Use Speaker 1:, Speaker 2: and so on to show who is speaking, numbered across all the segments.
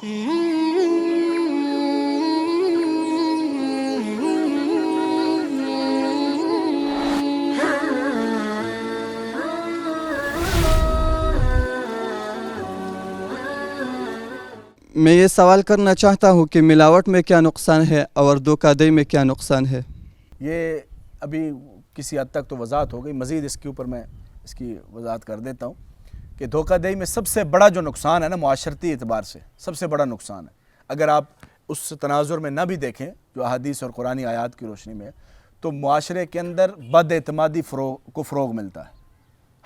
Speaker 1: میں یہ سوال کرنا چاہتا ہوں کہ ملاوٹ میں کیا نقصان ہے اور دھوکہ دہی میں کیا نقصان ہے؟
Speaker 2: یہ ابھی کسی حد تک تو وضاحت ہو گئی، مزید اس کے اوپر میں اس کی وضاحت کر دیتا ہوں کہ دھوکہ دہی میں سب سے بڑا جو نقصان ہے نا، معاشرتی اعتبار سے سب سے بڑا نقصان ہے، اگر آپ اس تناظر میں نہ بھی دیکھیں جو احادیث اور قرآنی آیات کی روشنی میں ہے، تو معاشرے کے اندر بد اعتمادی کو فروغ ملتا ہے۔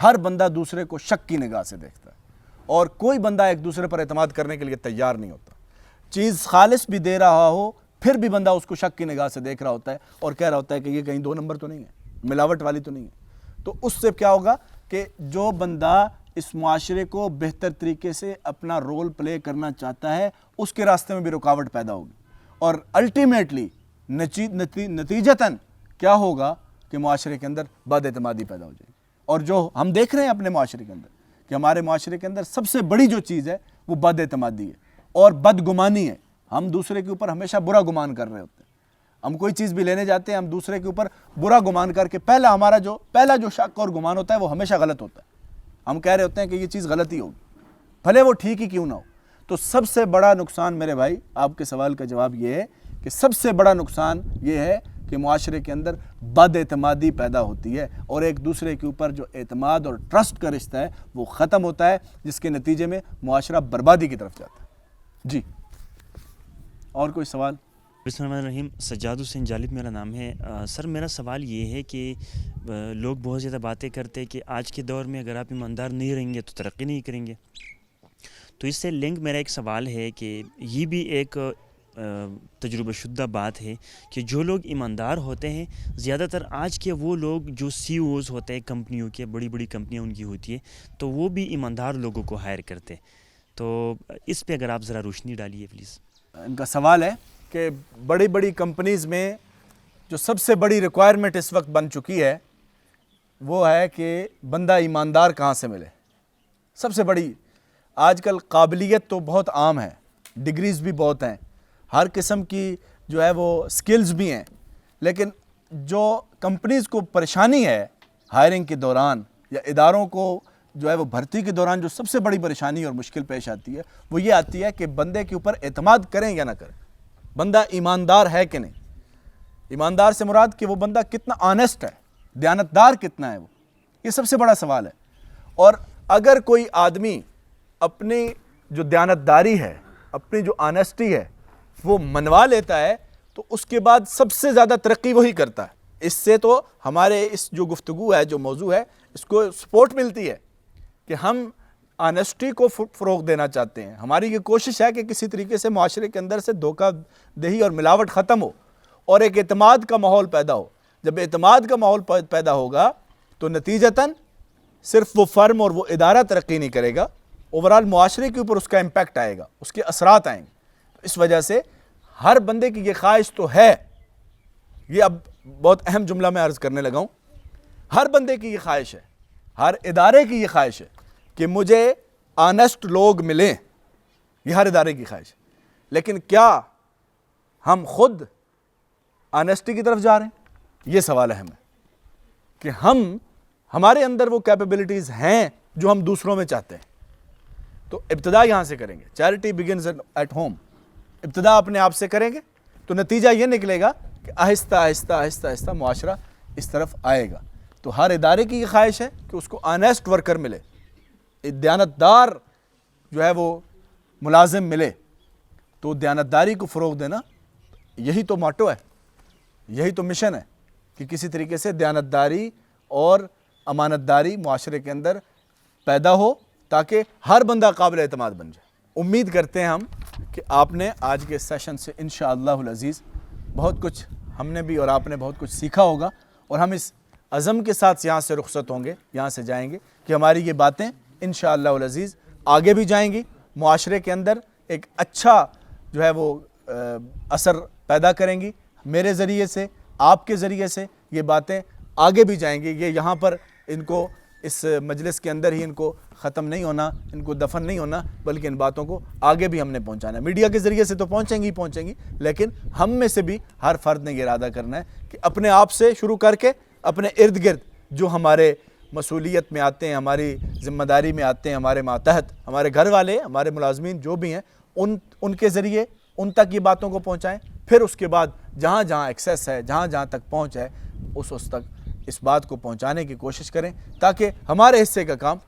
Speaker 2: ہر بندہ دوسرے کو شک کی نگاہ سے دیکھتا ہے اور کوئی بندہ ایک دوسرے پر اعتماد کرنے کے لیے تیار نہیں ہوتا۔ چیز خالص بھی دے رہا ہو پھر بھی بندہ اس کو شک کی نگاہ سے دیکھ رہا ہوتا ہے اور کہہ رہا ہوتا ہے کہ یہ کہیں 2 نمبر تو نہیں ہے، ملاوٹ والی تو نہیں ہے۔ تو اس سے کیا ہوگا کہ جو بندہ اس معاشرے کو بہتر طریقے سے اپنا رول پلے کرنا چاہتا ہے اس کے راستے میں بھی رکاوٹ پیدا ہوگی، اور الٹیمیٹلی نتیجتاً کیا ہوگا کہ معاشرے کے اندر بد اعتمادی پیدا ہو جائے گی۔ اور جو ہم دیکھ رہے ہیں اپنے معاشرے کے اندر کہ ہمارے معاشرے کے اندر سب سے بڑی جو چیز ہے وہ بد اعتمادی ہے اور بدگمانی ہے۔ ہم دوسرے کے اوپر ہمیشہ برا گمان کر رہے ہوتے ہیں، ہم کوئی چیز بھی لینے جاتے ہیں ہم دوسرے کے اوپر برا گمان کر کے پہلا جو شک اور گمان ہوتا ہے وہ ہمیشہ غلط ہوتا ہے۔ ہم کہہ رہے ہوتے ہیں کہ یہ چیز غلط ہی ہوگی، بھلے وہ ٹھیک ہی کیوں نہ ہو۔ تو سب سے بڑا نقصان میرے بھائی، آپ کے سوال کا جواب یہ ہے کہ سب سے بڑا نقصان یہ ہے کہ معاشرے کے اندر بد اعتمادی پیدا ہوتی ہے اور ایک دوسرے کے اوپر جو اعتماد اور ٹرسٹ کا رشتہ ہے وہ ختم ہوتا ہے، جس کے نتیجے میں معاشرہ بربادی کی طرف جاتا ہے۔ جی اور کوئی سوال؟
Speaker 3: بسم اللہ الرحمن الرحیم، سجاد حسین جالب میرا نام ہے۔ سر میرا سوال یہ ہے کہ لوگ بہت زیادہ باتیں کرتے ہیں کہ آج کے دور میں اگر آپ ایماندار نہیں رہیں گے تو ترقی نہیں کریں گے، تو اس سے لنک میرا ایک سوال ہے کہ یہ بھی ایک تجربہ شدہ بات ہے کہ جو لوگ ایماندار ہوتے ہیں زیادہ تر آج کے وہ لوگ جو سی اوز ہوتے ہیں کمپنیوں کے، بڑی بڑی کمپنیاں ان کی ہوتی ہے، تو وہ بھی ایماندار لوگوں کو ہائر کرتے ہیں۔ تو اس پہ اگر آپ ذرا روشنی ڈالیے پلیز۔
Speaker 2: ان کا سوال ہے کہ بڑی بڑی کمپنیز میں جو سب سے بڑی ریکوائرمنٹ اس وقت بن چکی ہے وہ ہے کہ بندہ ایماندار کہاں سے ملے۔ سب سے بڑی آج کل قابلیت تو بہت عام ہے، ڈگریز بھی بہت ہیں، ہر قسم کی جو ہے وہ سکلز بھی ہیں، لیکن جو کمپنیز کو پریشانی ہے ہائرنگ کے دوران یا اداروں کو جو ہے وہ بھرتی کے دوران جو سب سے بڑی پریشانی اور مشکل پیش آتی ہے وہ یہ آتی ہے کہ بندے کے اوپر اعتماد کریں یا نہ کریں، بندہ ایماندار ہے کہ نہیں۔ ایماندار سے مراد کہ وہ بندہ کتنا آنیسٹ ہے، دیانتدار کتنا ہے، وہ یہ سب سے بڑا سوال ہے۔ اور اگر کوئی آدمی اپنی جو دیانتداری ہے، اپنی جو آنیسٹی ہے وہ منوا لیتا ہے تو اس کے بعد سب سے زیادہ ترقی وہی کرتا ہے۔ اس سے تو ہمارے اس جو گفتگو ہے، جو موضوع ہے، اس کو سپورٹ ملتی ہے کہ ہم آنیسٹی کو فروغ دینا چاہتے ہیں۔ ہماری یہ کوشش ہے کہ کسی طریقے سے معاشرے کے اندر سے دھوکہ دہی اور ملاوٹ ختم ہو اور ایک اعتماد کا ماحول پیدا ہو۔ جب اعتماد کا ماحول پیدا ہوگا تو نتیجتاً صرف وہ فرم اور وہ ادارہ ترقی نہیں کرے گا، اوورال معاشرے کے اوپر اس کا امپیکٹ آئے گا، اس کے اثرات آئیں گے۔ اس وجہ سے ہر بندے کی یہ خواہش تو ہے، یہ اب بہت اہم جملہ میں عرض کرنے لگا ہوں، ہر بندے کی یہ خواہش ہے، ہر ادارے کی یہ خواہش ہے کہ مجھے آنیسٹ لوگ ملیں، یہ ہر ادارے کی خواہش ہے۔ لیکن کیا ہم خود آنیسٹی کی طرف جا رہے ہیں؟ یہ سوال اہم ہے کہ ہمارے اندر وہ کیپیبلٹیز ہیں جو ہم دوسروں میں چاہتے ہیں۔ تو ابتدا یہاں سے کریں گے، چیریٹی بگنز ایٹ ہوم، ابتدا اپنے آپ سے کریں گے تو نتیجہ یہ نکلے گا کہ آہستہ آہستہ آہستہ آہستہ معاشرہ اس طرف آئے گا۔ تو ہر ادارے کی یہ خواہش ہے کہ اس کو آنیسٹ ورکر ملے، دیانتدار جو ہے وہ ملازم ملے۔ تو دیانتداری کو فروغ دینا یہی تو موٹو ہے، یہی تو مشن ہے کہ کسی طریقے سے دیانتداری اور امانتداری معاشرے کے اندر پیدا ہو تاکہ ہر بندہ قابل اعتماد بن جائے۔ امید کرتے ہیں ہم کہ آپ نے آج کے سیشن سے انشاءاللہ العزیز بہت کچھ ہم نے بھی اور آپ نے بہت کچھ سیکھا ہوگا، اور ہم اس عزم کے ساتھ یہاں سے رخصت ہوں گے، یہاں سے جائیں گے کہ ہماری یہ باتیں انشاءاللہ العزیز آگے بھی جائیں گی، معاشرے کے اندر ایک اچھا جو ہے وہ اثر پیدا کریں گی۔ میرے ذریعے سے، آپ کے ذریعے سے یہ باتیں آگے بھی جائیں گی، یہ یہاں پر ان کو اس مجلس کے اندر ہی ان کو ختم نہیں ہونا، ان کو دفن نہیں ہونا، بلکہ ان باتوں کو آگے بھی ہم نے پہنچانا ہے۔ میڈیا کے ذریعے سے تو پہنچیں گی، لیکن ہم میں سے بھی ہر فرد نے یہ ارادہ کرنا ہے کہ اپنے آپ سے شروع کر کے اپنے ارد گرد جو ہمارے مسئولیت میں آتے ہیں، ہماری ذمہ داری میں آتے ہیں، ہمارے ماتحت، ہمارے گھر والے، ہمارے ملازمین جو بھی ہیں، ان کے ذریعے ان تک یہ باتوں کو پہنچائیں۔ پھر اس کے بعد جہاں جہاں ایکسیس ہے، جہاں جہاں تک پہنچ ہے، اس تک اس بات کو پہنچانے کی کوشش کریں، تاکہ ہمارے حصے کا کام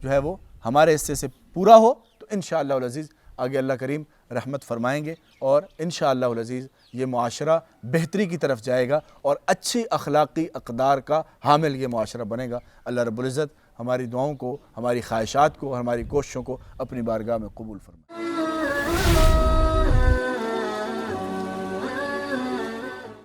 Speaker 2: جو ہے وہ ہمارے حصے سے پورا ہو، تو انشاءاللہ العزیز آگے اللہ کریم رحمت فرمائیں گے، اور انشاءاللہ العزیز یہ معاشرہ بہتری کی طرف جائے گا اور اچھی اخلاقی اقدار کا حامل یہ معاشرہ بنے گا۔ اللہ رب العزت ہماری دعاؤں کو، ہماری خواہشات کو اور ہماری کوششوں کو اپنی بارگاہ میں قبول فرمائے۔